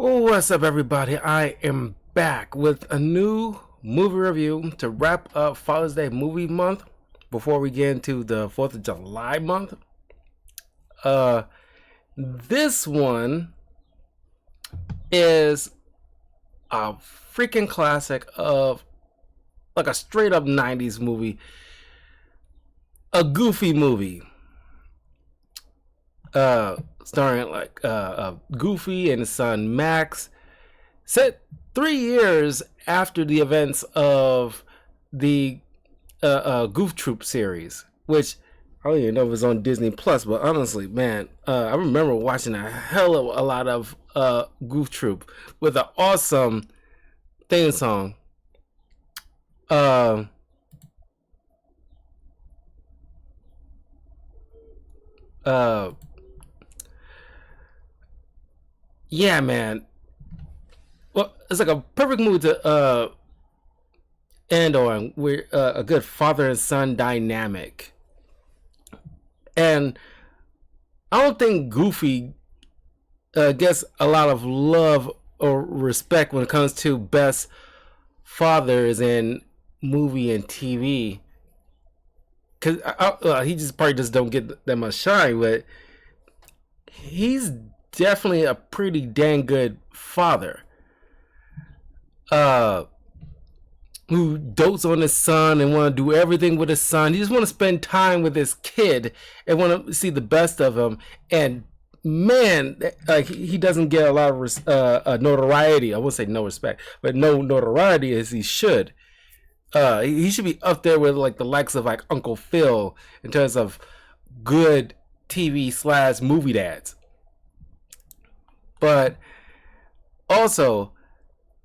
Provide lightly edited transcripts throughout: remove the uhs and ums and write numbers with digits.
What's up, everybody? I am back with a new movie review to wrap up Father's Day movie month before we get into the 4th of July month. This one is a freaking classic of like a straight up 90s movie, a Goofy movie. Starring Goofy and his son Max, set 3 years after the events of the Goof Troop series, which I don't even know if it's on Disney Plus, but honestly, man, I remember watching a hell of a lot of Goof Troop with an awesome theme song. Uh, uh, yeah, man. Well, it's like a perfect movie to end on. We're a good father and son dynamic, and I don't think Goofy gets a lot of love or respect when it comes to best fathers in movie and TV. Cause he just probably just don't get that much shine, but he's definitely a pretty dang good father. Uh, who dotes on his son and want to do everything with his son. He just want to spend time with his kid and want to see the best of him. And man, like he doesn't get a lot of notoriety. I wouldn't say no respect, but no notoriety as he should. He should be up there with like the likes of like Uncle Phil in terms of good TV/movie dads. But also,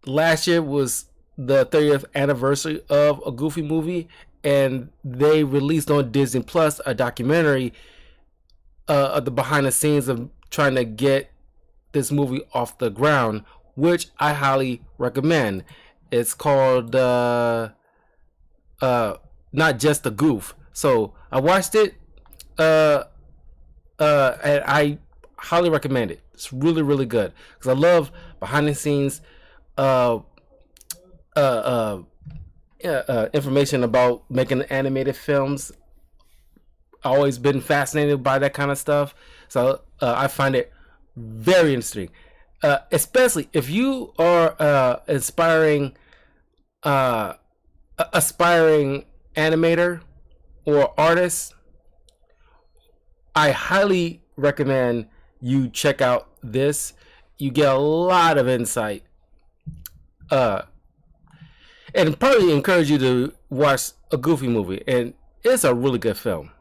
last year was the 30th anniversary of a Goofy movie, and they released on Disney Plus a documentary of the behind the scenes of trying to get this movie off the ground, which I highly recommend. It's called Not Just a Goof. So I watched it, and I highly recommend it. It's really, really good because I love behind the scenes uh, uh, information about making animated films. Always been fascinated by that kind of stuff, so I find it very interesting, especially if you are aspiring animator or artist. I highly recommend you check out this. You get a lot of insight, and probably encourage you to watch a Goofy movie. And it's a really good film.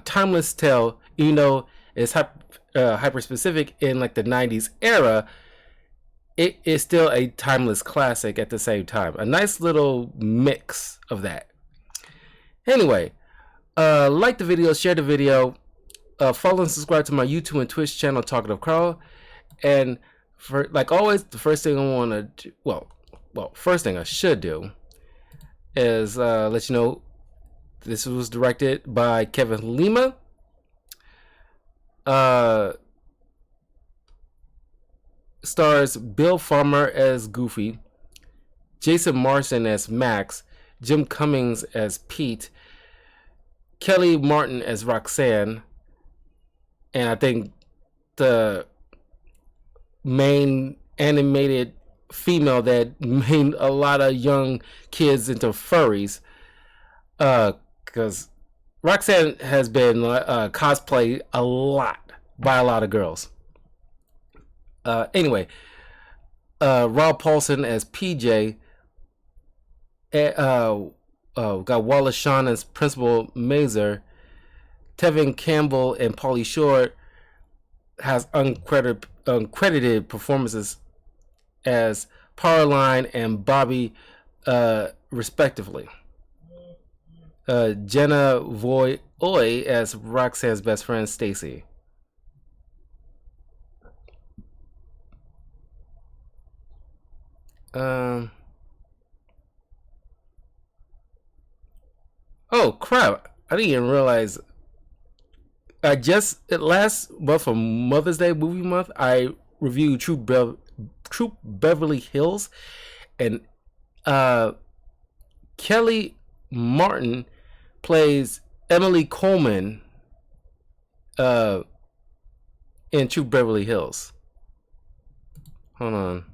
Timeless tale, you know, it's hyper specific in like the 90s era. It is still a timeless classic at the same time. A nice little mix of that. Anyway, like the video, share the video, follow and subscribe to my YouTube and Twitch channel, Talkative Carl. And for like always, the first thing I want to do, first thing I should do is let you know this was directed by Kevin Lima. Stars Bill Farmer as Goofy, Jason Marsden as Max, Jim Cummings as Pete, Kelly Martin as Roxanne, and I think the main animated female that made a lot of young kids into furries. Because Roxanne has been cosplay a lot by a lot of girls. Anyway, Rob Paulson as PJ. Got Wallace Shawn as Principal Mazer. Tevin Campbell and Pauly Shore has uncredited performances as Powerline and Bobby, respectively. Jenna Voy Oi as Roxanne's best friend Stacy. Oh crap! I didn't even realize. Last month for Mother's Day movie month, I reviewed True Troop Beverly Hills, and Kelly Martin plays Emily Coleman in Troop Beverly Hills. Hold on.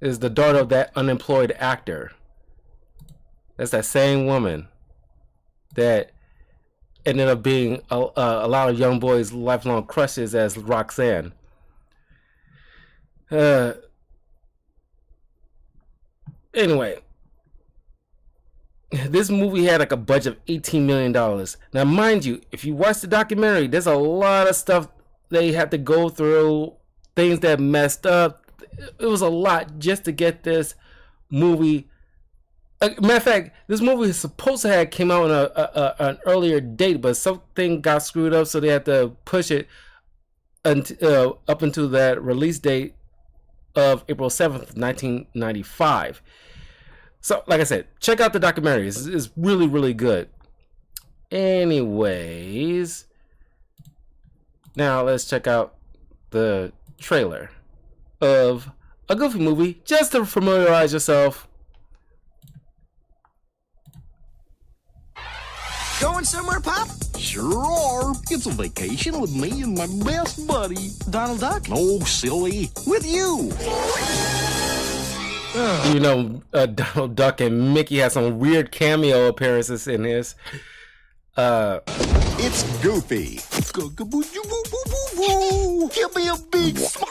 Is the daughter of that unemployed actor. That's that same woman that ended up being a lot of young boys' lifelong crushes as Roxanne. Anyway, this movie had like a budget of $18 million. Now, mind you, if you watch the documentary, there's a lot of stuff they had to go through, things that messed up. It was a lot just to get this movie. Matter of fact, this movie is supposed to have came out on an earlier date, but something got screwed up, so they had to push it up until that release date of April 7th, 1995. So, like I said, check out the documentary. It's really, really good. Anyways, now let's check out the trailer of a Goofy movie, just to familiarize yourself. Going somewhere, Pop? Sure are. It's a vacation with me and my best buddy. Donald Duck? No, silly. With you. You know, Donald Duck and Mickey had some weird cameo appearances in this. It's Goofy. Give me a big Stop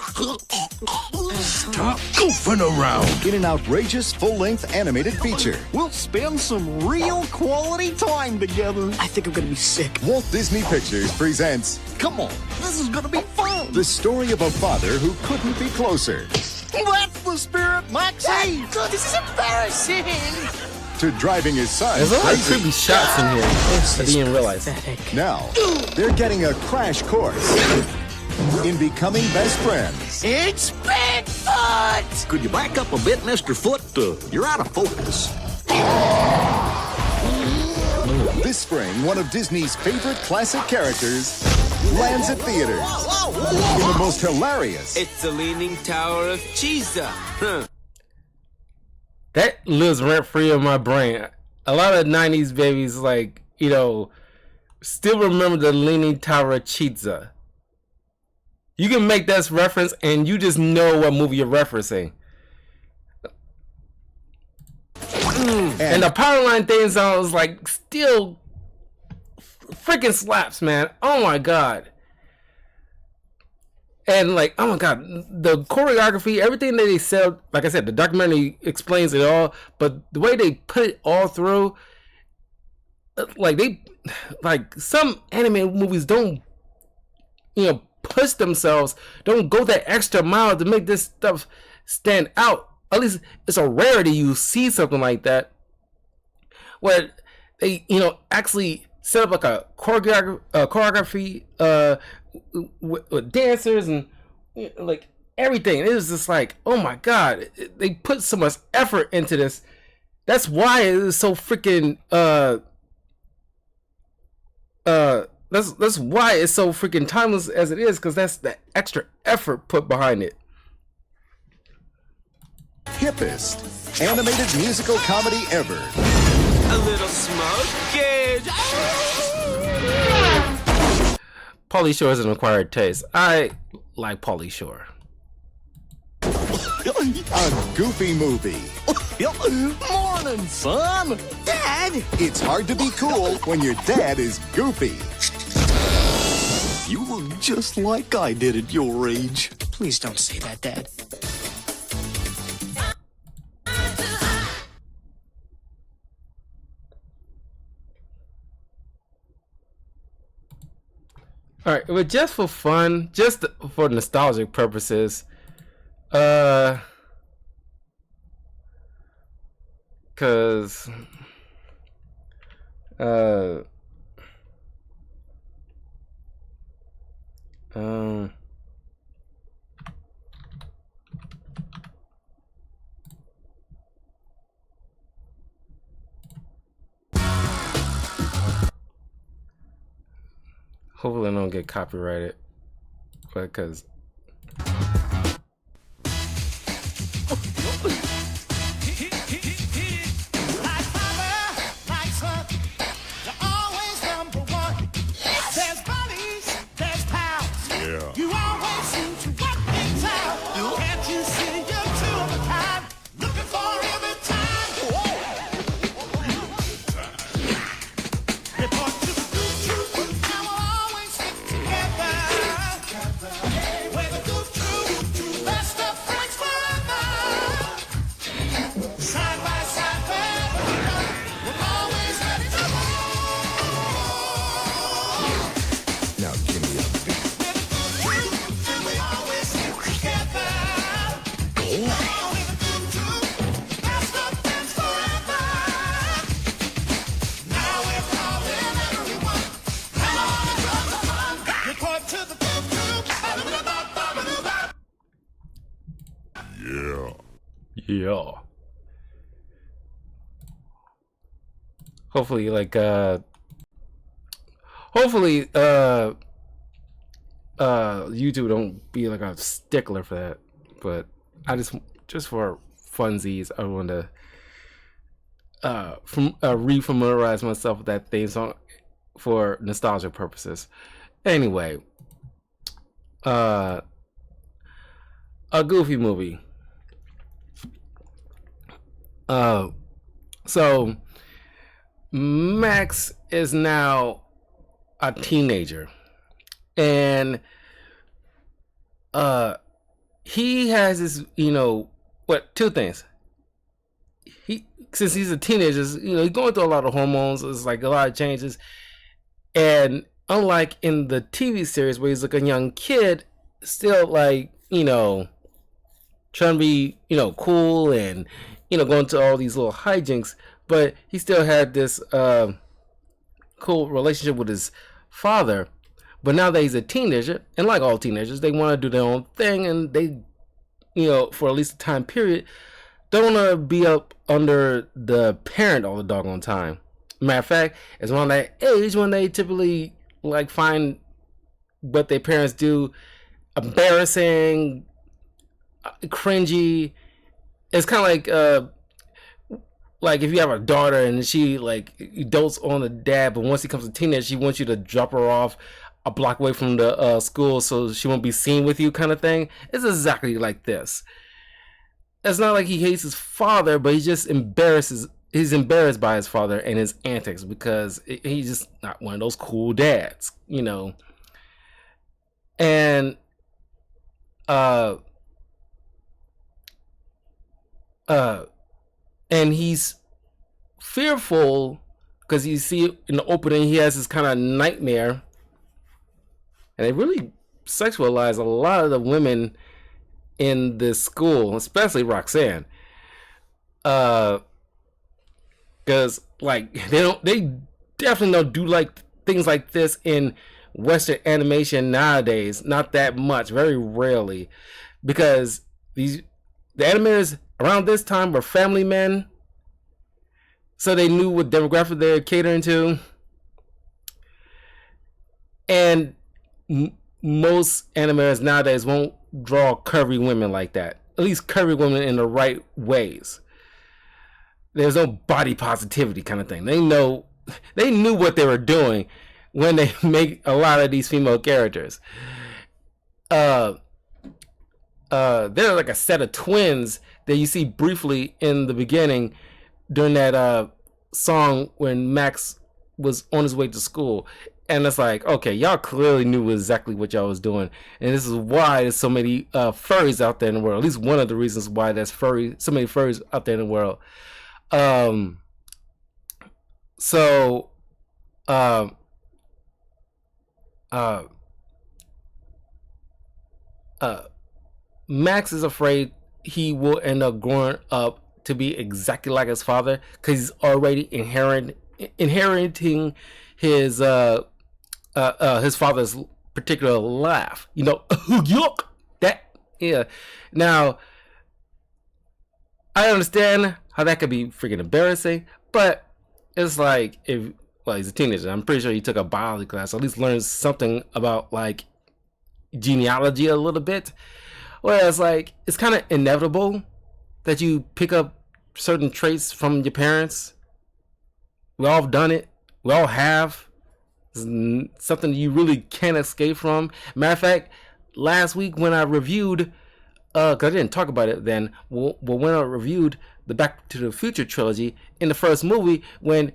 goofing around. In an outrageous full-length animated feature. We'll spend some real quality time together. I think I'm gonna be sick. Walt Disney Pictures presents Come on, this is gonna be fun. the story of a father who couldn't be closer That's the spirit, Maxie. God, this is embarrassing. to driving his son There's a lot of crazy. creepy shots in here. I didn't realize. Pathetic. Now, they're getting a crash course in becoming best friends. It's Bigfoot! Could you back up a bit, Mr. Foot? You're out of focus. This spring, one of Disney's favorite classic characters lands at theaters in the most hilarious, It's the Leaning Tower of Cheesa. Huh. That lives rent free in my brain. A lot of 90s babies, like, you know, still remember the Leaning Tower of Cheesa. You can make this reference and you just know what movie you're referencing. And the Powerline theme song was like still freaking slaps, man. Oh my god. And like, oh my god, the choreography, everything that they said, like I said, the documentary explains it all, but the way they put it all through, like some anime movies don't, you know, push themselves, don't go that extra mile to make this stuff stand out. At least it's a rarity you see something like that, where they, you know, actually set up like a choreography with dancers and, you know, like everything. It was just like, oh my god, they put so much effort into this. That's why it is so freaking that's why it's so freaking timeless as it is, because that's the extra effort put behind it. hippest animated musical comedy ever. A little smoke gauge. Pauly Shore is an acquired taste. I like Pauly Shore. A Goofy movie. Morning, son. Dad! It's hard to be cool when your dad is goofy. You look just like I did at your age. Please don't say that, Dad. All right, but just for fun, just for nostalgic purposes, cause, Hopefully I don't get copyrighted. Because You always seem to work things out. Can't you see you're two of a kind? Looking for every time. Report to the goof troop. Now we'll always stick together. We're the goof troop. Best of friends forever. Side by side forever. We're always ready to roll. Now give me a beat. yeah. Hopefully YouTube don't be like a stickler for that, but I just for funsies I want to re-familiarize myself with that theme song for nostalgia purposes. Anyway, a Goofy movie. So Max is now a teenager, and he has this, two things. Since he's a teenager, he's going through a lot of hormones. It's like a lot of changes, and unlike in the TV series where he's like a young kid, still like trying to be cool and going to all these little hijinks, but he still had this cool relationship with his father. But now that he's a teenager, and like all teenagers, they want to do their own thing, and they, for at least a time period, don't want to be up under the parent all the doggone time. Matter of fact, it's around that age when they typically like find what their parents do embarrassing, cringy. It's kind of like if you have a daughter and she like dotes on the dad, but once he comes to teenage, she wants you to drop her off a block away from the school so she won't be seen with you, kind of thing. It's exactly like this. It's not like he hates his father, but he's embarrassed by his father and his antics because he's just not one of those cool dads, and and he's fearful because you see in the opening he has this kind of nightmare, and they really sexualize a lot of the women in this school, especially Roxanne, because like they definitely don't do like things like this in Western animation nowadays. Not that much, very rarely, because the animators around this time were family men, so they knew what demographic they're catering to, and most animators nowadays won't draw curvy women like that. At least curvy women in the right ways. There's no body positivity kind of thing. They knew what they were doing when they make a lot of these female characters. They're like a set of twins that you see briefly in the beginning during that song when Max was on his way to school. And it's like, okay, y'all clearly knew exactly what y'all was doing. And this is why there's so many furries out there in the world. At least one of the reasons why there's so many furries out there in the world. Max is afraid he will end up growing up to be exactly like his father because he's already inheriting his father's particular laugh. Yuck! That, yeah. Now, I understand how that could be freaking embarrassing, but it's like if well, he's a teenager. I'm pretty sure he took a biology class, or at least learned something about like genealogy a little bit. Whereas like it's kind of inevitable that you pick up certain traits from your parents. We all have done it. We all have. It's something you really can't escape from. Matter of fact, last week when I reviewed, cause I didn't talk about it then, well, when I reviewed the Back to the Future trilogy, in the first movie, when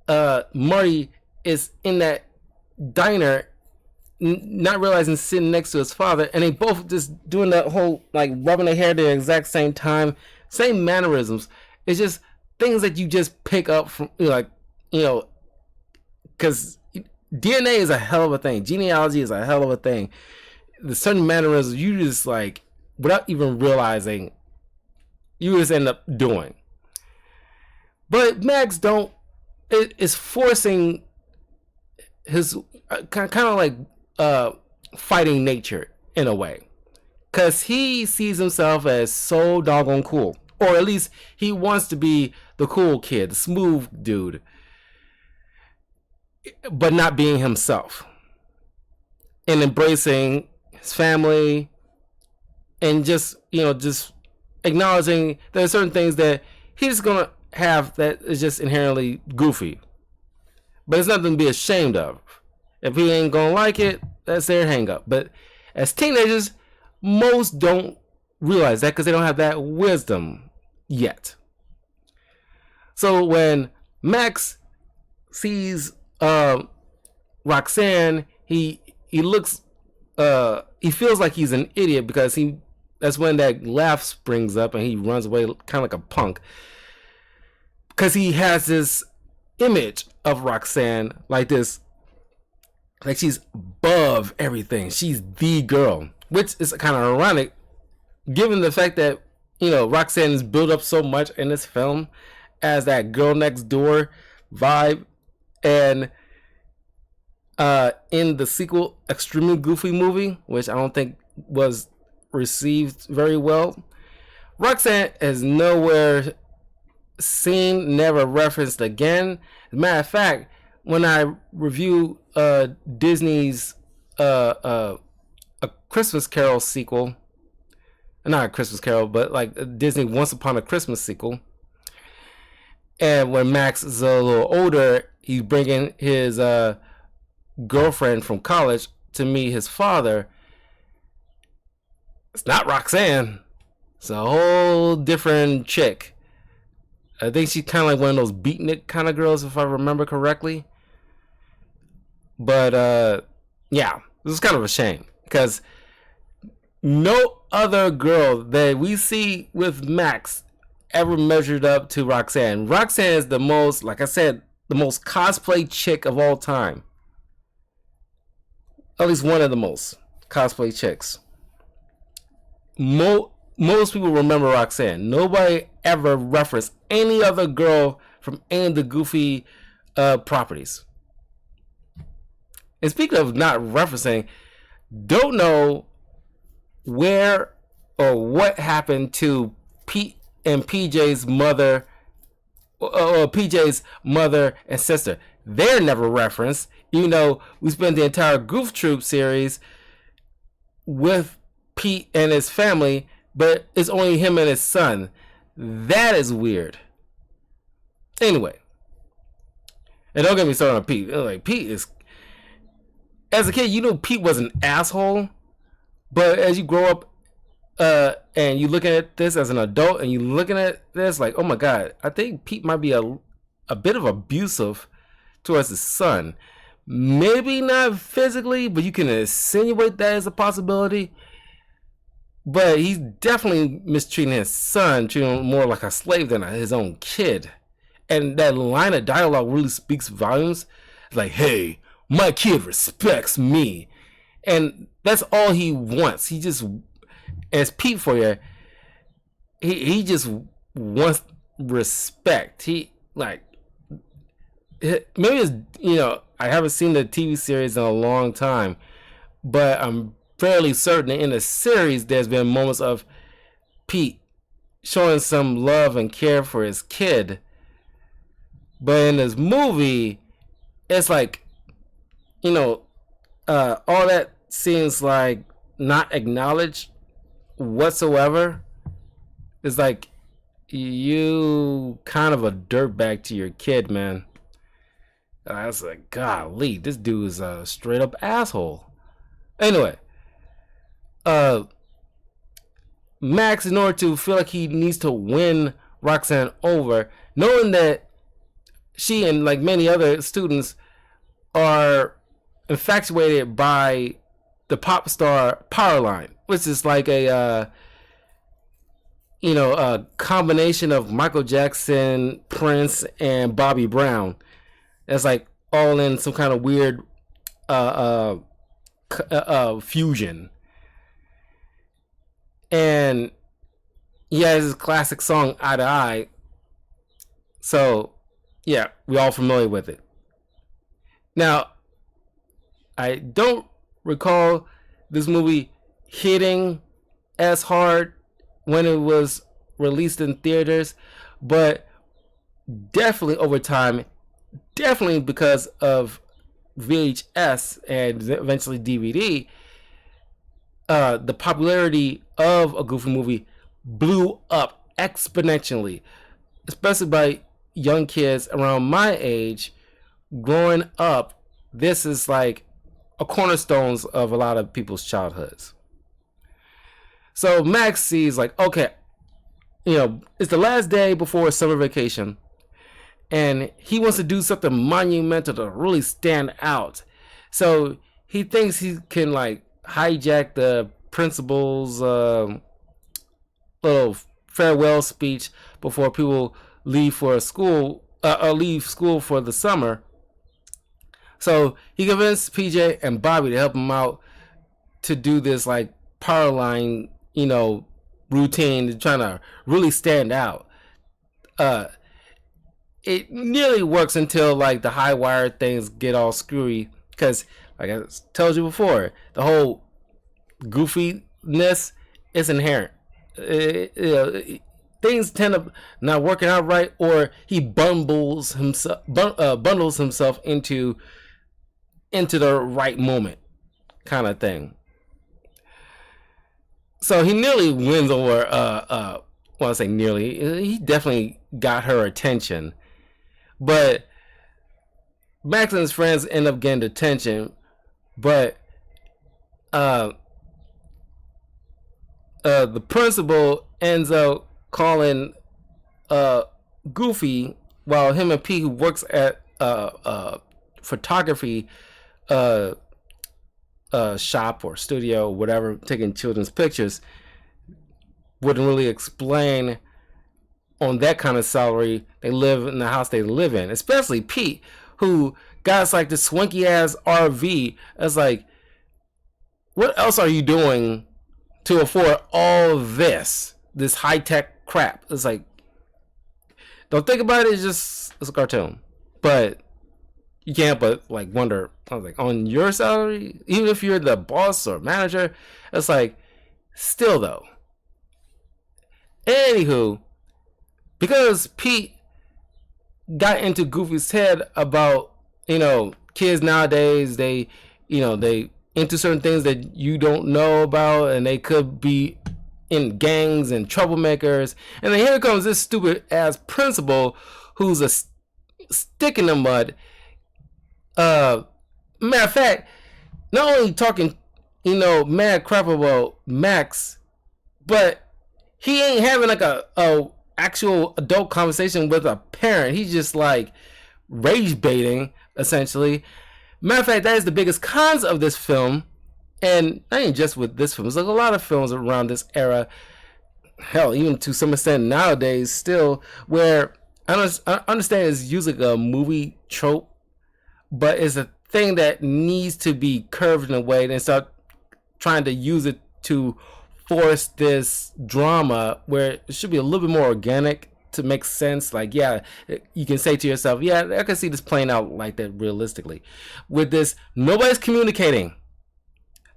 Marty is in that diner, not realizing sitting next to his father, and they both just doing that whole like rubbing their hair at the exact same time, same mannerisms. It's just things that you just pick up from, like, you know, because DNA is a hell of a thing. Genealogy is a hell of a thing. The certain mannerisms you just like, without even realizing, you just end up doing. But Max is forcing his kind of like fighting nature in a way, because he sees himself as so doggone cool, or at least he wants to be the cool kid, the smooth dude, but not being himself, and embracing his family, and just, you know, just acknowledging there are certain things that he's gonna have that is just inherently goofy, but it's nothing to be ashamed of. If he ain't gonna like it, that's their hang up. But as teenagers, most don't realize that because they don't have that wisdom yet. So when Max sees Roxanne, he looks he feels like he's an idiot, because that's when that laugh springs up and he runs away kind of like a punk, because he has this image of Roxanne like this, like she's above everything, she's the girl, which is kind of ironic given the fact that, you know, Roxanne is built up so much in this film as that girl next door vibe, and in the sequel Extremely Goofy movie, which I don't think was received very well, Roxanne is nowhere seen, never referenced again. As a matter of fact, when I review Disney's A Christmas Carol sequel, not A Christmas Carol, but like Disney Once Upon a Christmas sequel, and when Max is a little older, he's bringing his girlfriend from college to meet his father. It's not Roxanne. It's a whole different chick. I think she's kind of like one of those beatnik kind of girls, if I remember correctly. But yeah, this is kind of a shame, because no other girl that we see with Max ever measured up to Roxanne. Roxanne is the most, like I said, the most cosplay chick of all time. At least one of the most cosplay chicks. Most people remember Roxanne. Nobody ever referenced any other girl from any of the Goofy properties. And speaking of not referencing, don't know where or what happened to Pete and PJ's mother, or PJ's mother and sister. They're never referenced, even though we spent the entire Goof Troop series with Pete and his family, but it's only him and his son. That is weird. Anyway, and don't get me started on Pete. Like, Pete is, as a kid, you know Pete was an asshole, but as you grow up and you looking at this as an adult, and you looking at this like, oh my god, I think Pete might be a bit of abusive towards his son. Maybe not physically, but you can insinuate that as a possibility. But he's definitely mistreating his son, treating him more like a slave than his own kid. And that line of dialogue really speaks volumes. Like, hey, my kid respects me. And that's all he wants. He just, as Pete for you, he just wants respect. He, like, maybe it's, you know, I haven't seen the TV series in a long time, but I'm fairly certain that in the series there's been moments of Pete showing some love and care for his kid. But in this movie, it's like, all that seems like not acknowledged whatsoever. It's like you kind of a dirtbag to your kid, man. I was like, golly, this dude is a straight up asshole. Anyway, Max, in order to feel like he needs to win Roxanne over, knowing that she and like many other students are infatuated by the pop star Powerline, which is like a combination of Michael Jackson, Prince, and Bobby Brown. It's like all in some kind of weird fusion. And he has his classic song Eye to Eye. So yeah, we're all familiar with it. Now, I don't recall this movie hitting as hard when it was released in theaters, but definitely over time, definitely because of VHS and eventually DVD, the popularity of a Goofy movie blew up exponentially, especially by young kids around my age. Growing up, this is like a cornerstones of a lot of people's childhoods. So Max sees like, okay, it's the last day before summer vacation, and he wants to do something monumental to really stand out. So he thinks he can like hijack the principal's little farewell speech before people leave for leave school for the summer. So he convinced PJ and Bobby to help him out to do this like Powerline, routine, trying to really stand out. It nearly works until like the high wire things get all screwy, because like I told you before, the whole goofiness is inherent. Things tend to not working out right, or he bundles himself into the right moment kind of thing. So he nearly wins over well, I say nearly, he definitely got her attention, but Max and his friends end up getting attention. But the principal ends up calling Goofy, while him and Pete, who works at photography shop or studio, whatever, taking children's pictures, wouldn't really explain on that kind of salary they live in the house they live in. Especially Pete, who got like this swanky ass RV. It's like, what else are you doing to afford all this high tech crap? It's like, don't think about it. It's a cartoon, but you can't but like wonder. I was like, on your salary, even if you're the boss or manager, it's like, still though. Anywho, because Pete got into Goofy's head about, kids nowadays, they into certain things that you don't know about, and they could be in gangs and troublemakers. And then here comes this stupid ass principal who's a stick in the mud. Matter of fact, not only talking, mad crap about Max, but he ain't having like a actual adult conversation with a parent. He's just like rage baiting, essentially. Matter of fact, that is the biggest cons of this film, and not even just with this film. There's like a lot of films around this era, hell, even to some extent nowadays still, where I understand it's usually a movie trope, but it's a thing that needs to be curved in a way and start trying to use it to force this drama where it should be a little bit more organic to make sense. Like, yeah, you can say to yourself, yeah, I can see this playing out like that realistically. With this, nobody's communicating.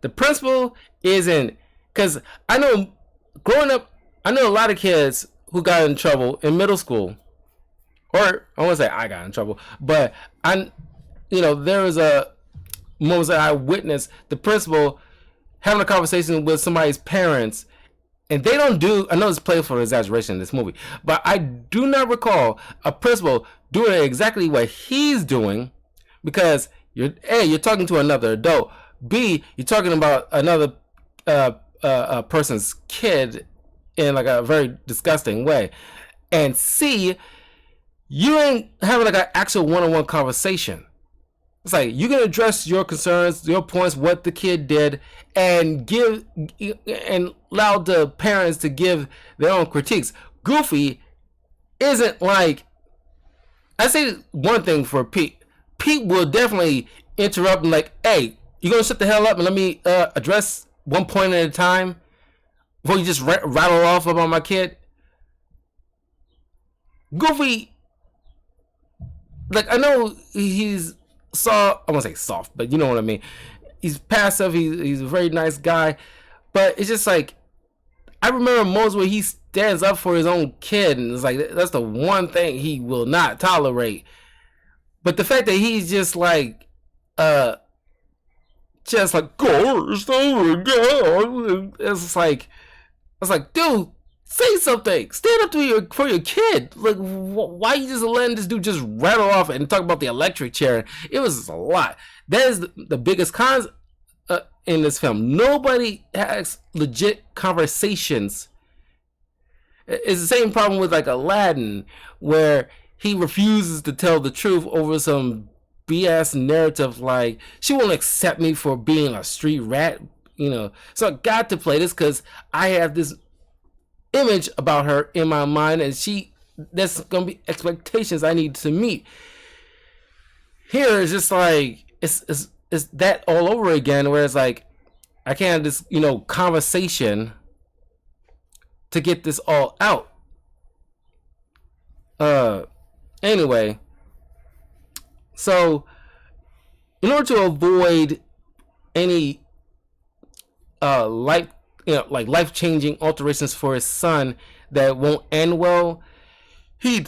The principal isn't, because I know growing up, I know a lot of kids who got in trouble in middle school, or I won't say I got in trouble, but there was a moments that I witnessed the principal having a conversation with somebody's parents, and they don't do. I know it's playful exaggeration in this movie, but I do not recall a principal doing exactly what he's doing, because you're talking to another adult. B, you're talking about another person's kid in like a very disgusting way, and C, you ain't having like an actual one-on-one conversation. It's like you can address your concerns, your points, what the kid did, and allow the parents to give their own critiques. Goofy isn't like, I say one thing for Pete. Pete will definitely interrupt and like, hey, you gonna shut the hell up and let me address one point at a time before you just rattle off about my kid. Goofy, like, I know he's I won't say soft, but you know what I mean. He's passive. He's a very nice guy, but it's just like, I remember moments where he stands up for his own kid, and it's like that's the one thing he will not tolerate. But the fact that he's just like, gosh, oh my god, it's like, dude, say something. Stand up for your kid. Like, why you just letting this dude just rattle off and talk about the electric chair? It was a lot. That is the biggest cons in this film. Nobody has legit conversations. It's the same problem with like Aladdin, where he refuses to tell the truth over some BS narrative like, she won't accept me for being a street rat, So I got to play this because I have this image about her in my mind, and there's gonna be expectations I need to meet. Here it's just like it's that all over again, where it's like I can't have this conversation to get this all out. Anyway, so in order to avoid any life-changing alterations for his son that won't end well, he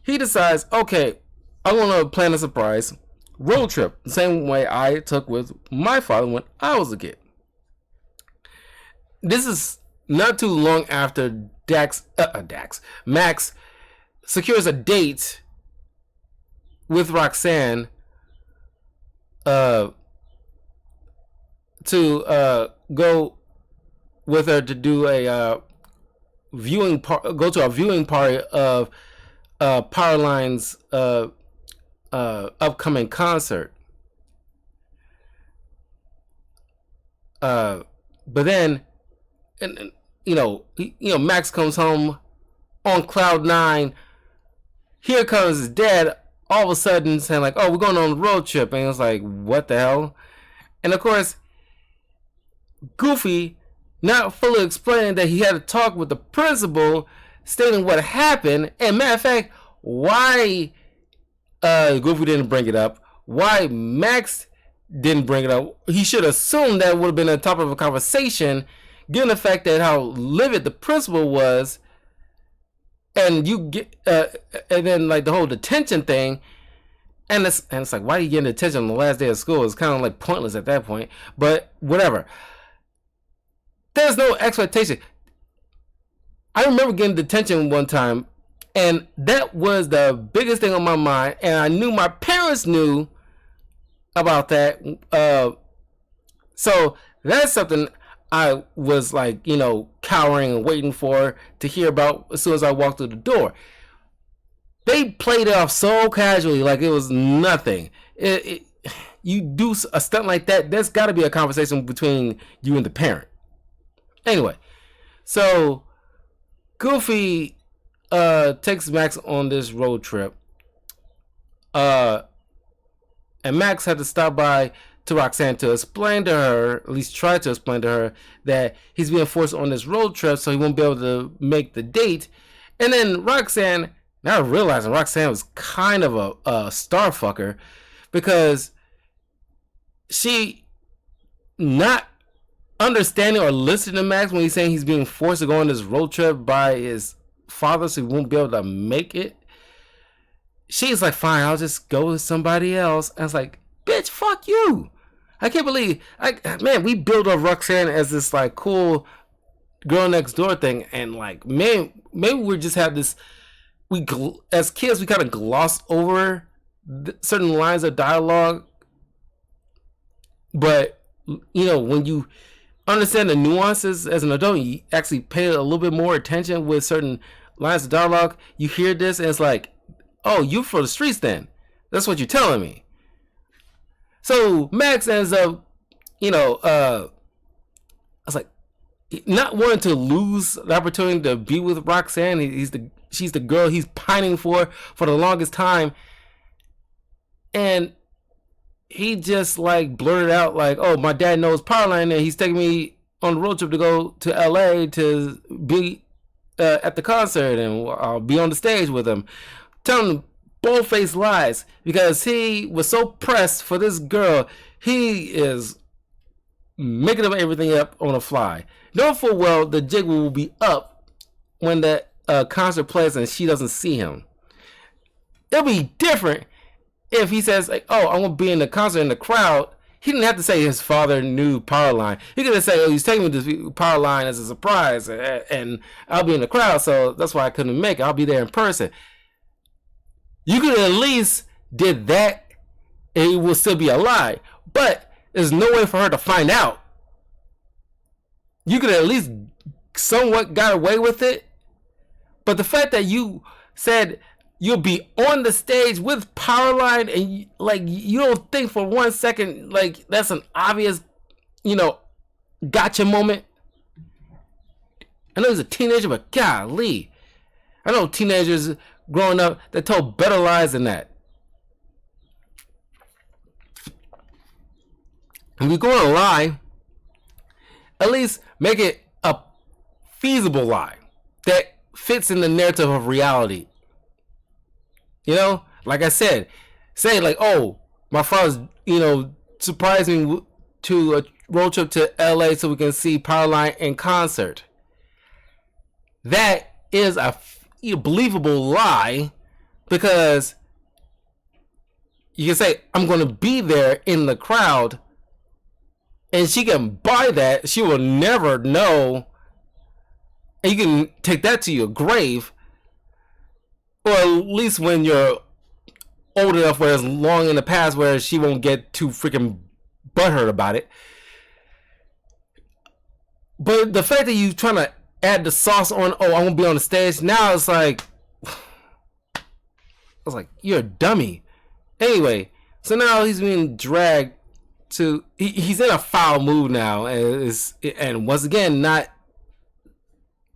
decides, okay, I'm gonna plan a surprise road trip the same way I took with my father when I was a kid. This is not too long after Max secures a date with Roxanne to go with her to do a viewing party of Powerline's upcoming concert. But then, Max comes home on cloud 9. Here comes his dad all of a sudden saying like, "Oh, we're going on a road trip," and it was like, "What the hell?" And of course, Goofy, not fully explaining that he had a talk with the principal, stating what happened, and matter of fact, why Goofy didn't bring it up, why Max didn't bring it up. He should assume that would have been a topic of a conversation, given the fact that how livid the principal was, and you get, and then like the whole detention thing, and it's like, why are you getting detention on the last day of school? It's kind of like pointless at that point, but whatever. There's no expectation. I remember getting detention one time, and that was the biggest thing on my mind, and I knew my parents knew about that. So that's something I was like, cowering and waiting for to hear about as soon as I walked through the door. They played it off so casually, like it was nothing. You do a stunt like that, there's got to be a conversation between you and the parent. Anyway, so Goofy takes Max on this road trip. And Max had to stop by to Roxanne to explain to her, at least try to explain to her, that he's being forced on this road trip so he won't be able to make the date. And then Roxanne, now realizing Roxanne was kind of a star fucker, because she not understanding or listening to Max when he's saying he's being forced to go on this road trip by his father so he won't be able to make it. she's like, fine, I'll just go with somebody else. And I was like, bitch, fuck you. I can't believe, man, we build up Roxanne as this like cool girl next door thing, and like, man, maybe we just have this. As kids, we kind of gloss over certain lines of dialogue, but you know, when you understand the nuances as an adult, you actually pay a little bit more attention with certain lines of dialogue. You hear this, and it's like, oh, you for the streets then? That's what you're telling me. So Max ends up, you know, I was like, not wanting to lose the opportunity to be with Roxanne. She's the girl he's pining for the longest time, and he just like blurted out like, "Oh, my dad knows Powerline, and he's taking me on the road trip to go to LA to be at the concert, and I'll be on the stage with him." Telling him bold-faced lies because he was so pressed for this girl. He is making up everything up on the fly. Knowing full well the jig will be up when the concert plays and she doesn't see him. It'll be different if he says like, "Oh, I'm gonna be in the concert in the crowd." He didn't have to say his father knew Powerline. He could have said, "Oh, he's taking me to Powerline as a surprise, and I'll be in the crowd, so that's why I couldn't make it. I'll be there in person." You could at least did that, and it will still be a lie. But there's no way for her to find out. You could at least somewhat got away with it. But the fact that you said you'll be on the stage with Powerline, and you don't think for 1 second like that's an obvious, you know, gotcha moment. I know he's a teenager, but golly, I know teenagers growing up that told better lies than that. If you're going to lie, at least make it a feasible lie that fits in the narrative of reality. You know, like I said, say like, "Oh, my father's, you know, surprised me to a road trip to LA so we can see Powerline in concert." That is a believable lie, because you can say, "I'm going to be there in the crowd," and she can buy that. She will never know, and you can take that to your grave, or at least when you're old enough where it's long in the past where she won't get too freaking butthurt about it. But the fact that you trying to add the sauce on, "Oh, I won't be on the stage," now it's like, I was like, you're a dummy. Anyway, so now he's being dragged to, he's in a foul mood now, and once again, not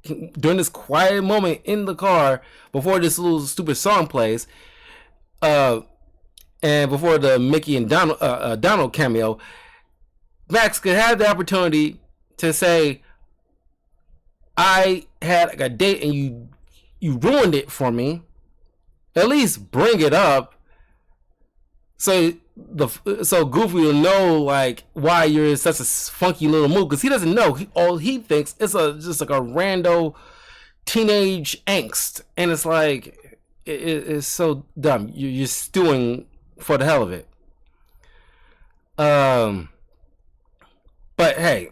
during this quiet moment in the car before this little stupid song plays, and before the Mickey and Donald cameo, Max could have the opportunity to say, "I had like a date and you ruined it for me." At least bring it up, so Goofy will know like why you're in such a funky little mood, because he doesn't know. All he thinks is just like a rando teenage angst, and it's like it's so dumb. You're stewing for the hell of it. But hey,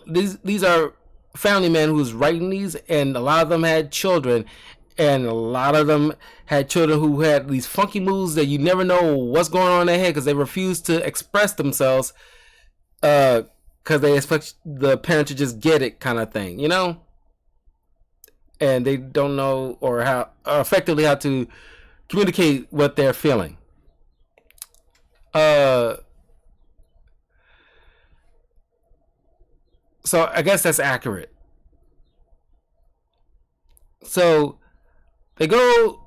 these are family men who's writing these, and a lot of them had children, and a lot of them had children who had these funky moves that you never know what's going on in their head because they refuse to express themselves, because they expect the parent to just get it, kind of thing, you know, and they don't know or how effectively how to communicate what they're feeling. So I guess that's accurate. So they go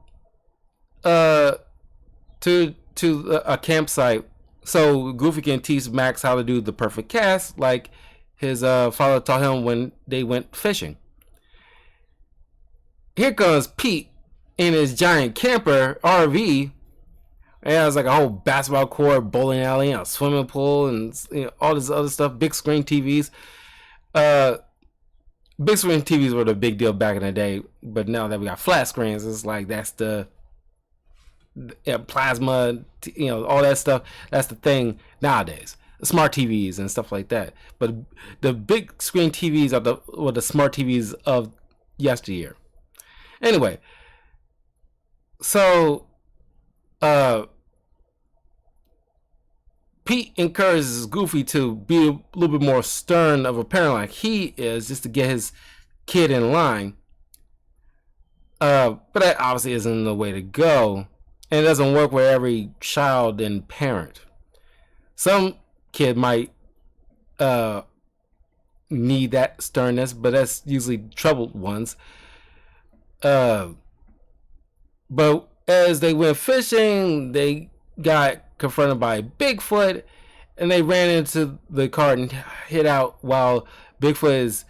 to a campsite so Goofy can teach Max how to do the perfect cast like his father taught him when they went fishing. Here comes Pete in his giant camper RV. It has like a whole basketball court, bowling alley, and a swimming pool, and you know, all this other stuff. Big screen TVs. Big screen TVs were the big deal back in the day, but now that we got flat screens, it's like that's the plasma, all that stuff. That's the thing nowadays. Smart TVs and stuff like that. But the big screen TVs are the smart TVs of yesteryear. Anyway, so Pete encourages Goofy to be a little bit more stern of a parent like he is, just to get his kid in line. But that obviously isn't the way to go. And it doesn't work with every child and parent. Some kid might need that sternness, but that's usually troubled ones. But as they went fishing, they got confronted by Bigfoot, and they ran into the car and hid out while Bigfoot is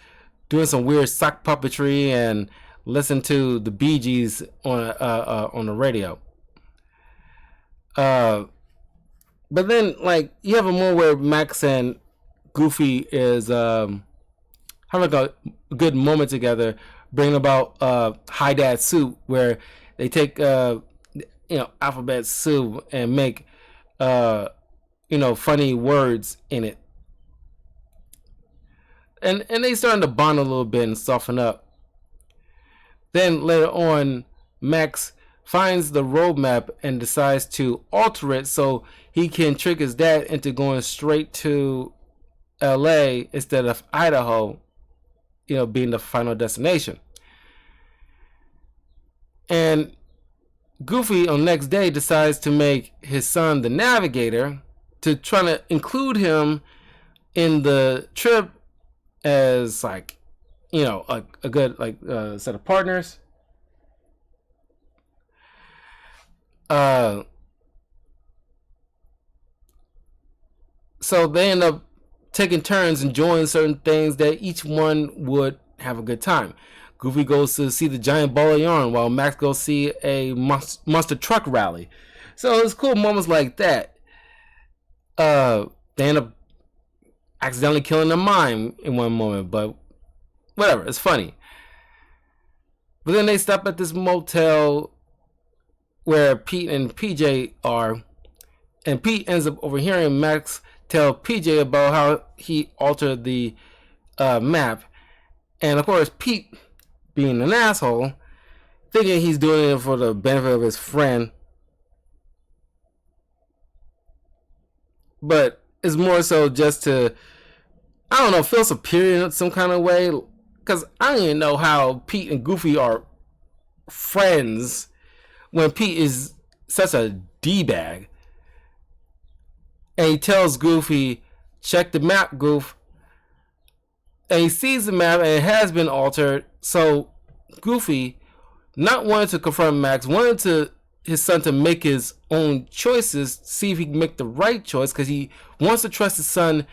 doing some weird sock puppetry and listen to the Bee Gees on the radio. But then, like, you have a moment where Max and Goofy is having a good moment together, bringing about Hi Dad Soup, where they take alphabet soup and make funny words in it, and they starting to bond a little bit and soften up. Then later on, Max finds the roadmap and decides to alter it so he can trick his dad into going straight to LA instead of Idaho, being the final destination. And Goofy on the next day decides to make his son the navigator, to try to include him in the trip as like, a good set of partners. So they end up taking turns enjoying certain things that each one would have a good time. Goofy goes to see the giant ball of yarn while Max goes see a monster truck rally. So it's cool moments like that. They end up accidentally killing a mime in one moment, but whatever, it's funny. But then they stop at this motel where Pete and PJ are, and Pete ends up overhearing Max tell PJ about how he altered the map. And of course, Pete, being an asshole, thinking he's doing it for the benefit of his friend, but it's more so just to, I don't know, feel superior in some kind of way. Because I don't even know how Pete and Goofy are friends when Pete is such a D-bag. And he tells Goofy, check the map, Goof. And he sees the map and it has been altered. So Goofy, not wanting to confront Max, wanted his son to make his own choices, see if he can make the right choice, because he wants to trust his son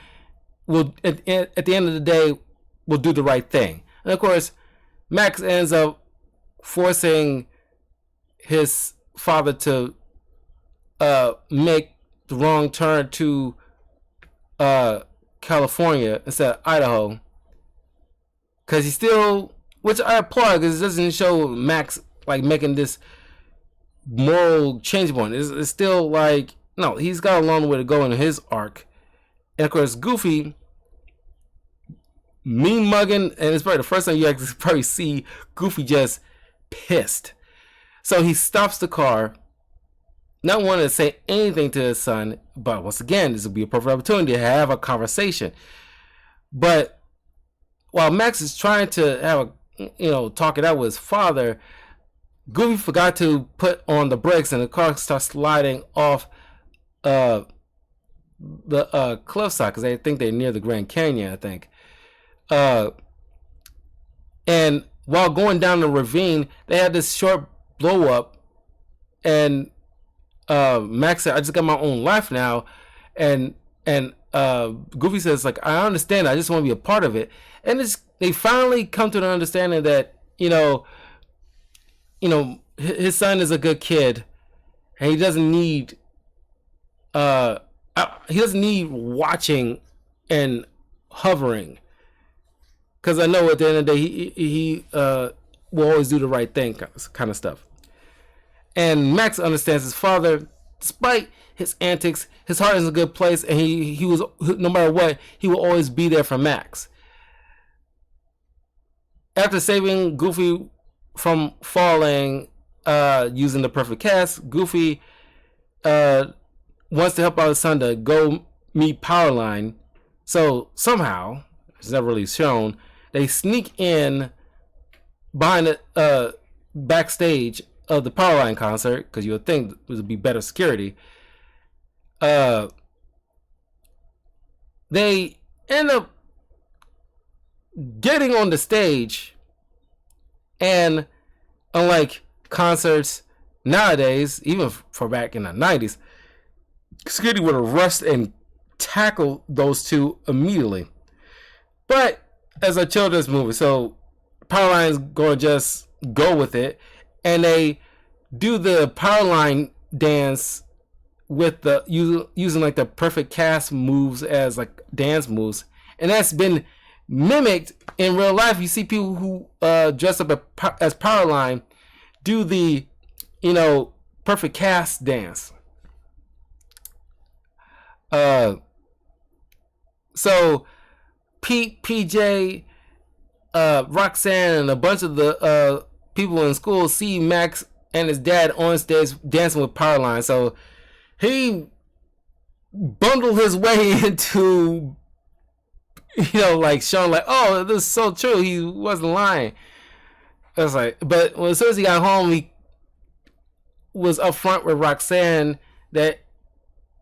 will, at the end of the day, will do the right thing. And of course, Max ends up forcing his father to make the wrong turn to California instead of Idaho, because he still, which I applaud, because it doesn't show Max like making this moral change point. It's still like, no, he's got a long way to go in his arc. And of course, Goofy, mean mugging, and it's probably the first time you actually probably see Goofy just pissed. So he stops the car, not wanting to say anything to his son, but once again, this will be a perfect opportunity to have a conversation. But while Max is trying to have a, talk it out with his father, Goofy forgot to put on the brakes, and the car starts sliding off the cliffside, because I think they're near the Grand Canyon, I think. And while going down the ravine, they had this short blow up, and Max said, I just got my own life now, and Goofy says, like, I understand, I just want to be a part of it. And they finally come to the understanding that his son is a good kid, and he doesn't need watching and hovering, because I know at the end of the day he will always do the right thing, kind of stuff. And Max understands his father, despite his antics. His heart is in a good place, and he was, no matter what, he will always be there for Max. After saving Goofy from falling using the perfect cast, Goofy wants to help out his son to go meet Powerline. So somehow, it's not really shown, they sneak in behind the backstage of the Powerline concert, because you would think it would be better security. They end up getting on the stage, and unlike concerts nowadays, even for back in the 90s, security would have rushed and tackled those two immediately. But as a children's movie, so Powerline's going to just go with it, and they do the Powerline dance with the using like the perfect cast moves as like dance moves, and that's been mimicked in real life. You see people who dress up as Powerline do the, perfect cast dance. So Pete, PJ, Roxanne, and a bunch of the people in school see Max and his dad on stage dancing with Powerline. So he bundled his way into, like showing like, oh, this is so true. He wasn't lying. I was like, but as soon as he got home, he was upfront with Roxanne that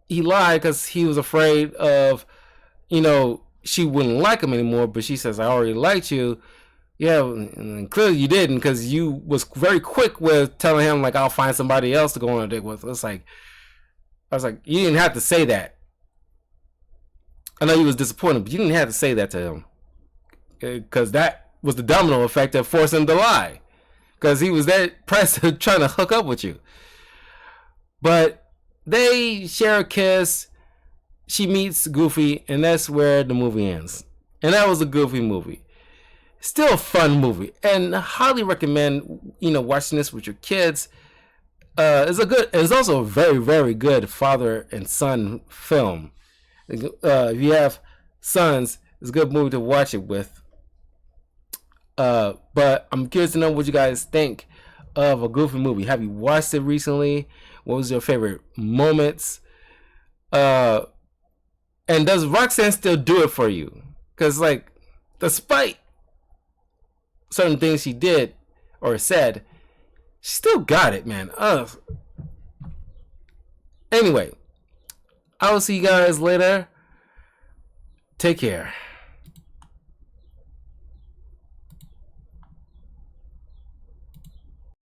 he lied because he was afraid of, she wouldn't like him anymore. But she says, I already liked you. Yeah, and clearly you didn't, because you was very quick with telling him like, I'll find somebody else to go on a date with. It's like, I was like, you didn't have to say that. I know you was disappointed, but you didn't have to say that to him, because that was the domino effect that forced him to lie, because he was that pressed trying to hook up with you. But they share a kiss. She meets Goofy, and that's where the movie ends. And that was a Goofy movie. Still a fun movie, and I highly recommend watching this with your kids. It's also a very, very good father and son film. If you have sons, it's a good movie to watch it with. But I'm curious to know what you guys think of a Goofy movie. Have you watched it recently? What was your favorite moments? And does Roxanne still do it for you? Because, like, despite certain things she did or said, she still got it, man. Anyway, I will see you guys later. Take care.